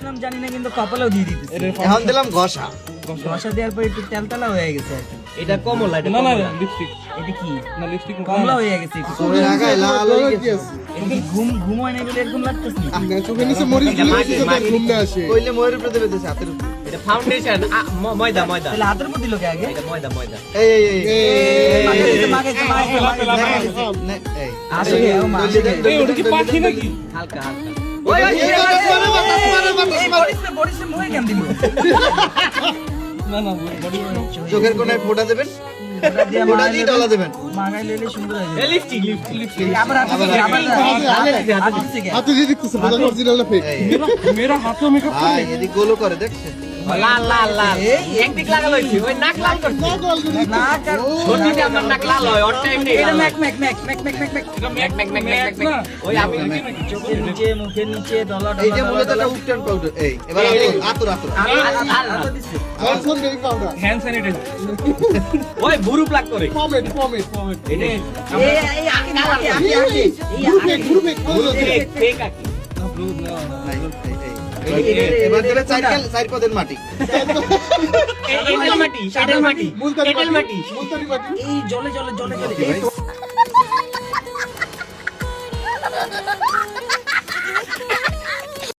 নাম জানি না কিন্তু কপালেও দিয়ে দিতেছি এখন দিলাম ঘষা ঘষা দেওয়ার পর একটু তেলতেলা হয়ে গেছে আর কি এটা কমলা এটা না না কমলা। লিপস্টিক এটা কি না লিপস্টিক কমলা হয়ে গেছে একটু। চোখের আগায় লাল হয়ে গেছে এটা কি ঘুম হয় না বলে এরকম লাগতেছে চোখের নিচে মরিচ এটা দিলে মাটি, কিছু মাটি। ঘুম না আসে কইলে ময়ূর উপরে দেবে দেশে হাতের উপরে এটা ফাউন্ডেশন ময়দা ময়দা তাহলে হাতের মধ্যে লোকে আগে এটা ময়দা ময়দা এই এই এই মাগাইছে নে, এই আসলে ও মা এই ওটা কি পাখি নাকি হালকা হালকা ওই বড়িসে মুহে কেন দিল না না বডি চোখের কোণায় ফোঁটা দেবেন ওটা দিয়ে ফোঁটা দিয়ে ডলা দেবেন মাগাই লইলে সুন্দর হয়ে যাবে লিপস্টিক লিপস্টিক আবার হাতে থেকে আবার হাতে থেকে হাতে দিয়ে দেখতেছে বোঝা অরিজিনাল না ফেক এই মেরা হাতও মেকআপ ভাই এদিক গোলো করে দেখছেন লাল লাল লাল একদিক লাগালো হইছে ওই নাক লাল করছে না কার ছোটটি আমার নাক লাল হয় ওর টাইম নেই এটা Mac Mac Mac Mac Mac Mac Mac Mac Mac Mac Mac Mac ওই আমি চোখের নিচে মুখের নিচে ডলা এই যে ডলা মূলত একটা উকটান পাউডার এই এবার আতর আতর আতো দিছে Johnson baby powder hand sanitizer ওই বুরু প্লাক করে পমেট এটা এই আকি আকি আকি গ্রুপে ফেক ফেক আকি এবার দেবে চার পদের মাটি এটেল মাটি শাটেল মাটি মুলতানি এটেল মাটি মুলতানি মাটি এই জলে জলে জলে জলে কি ভাই?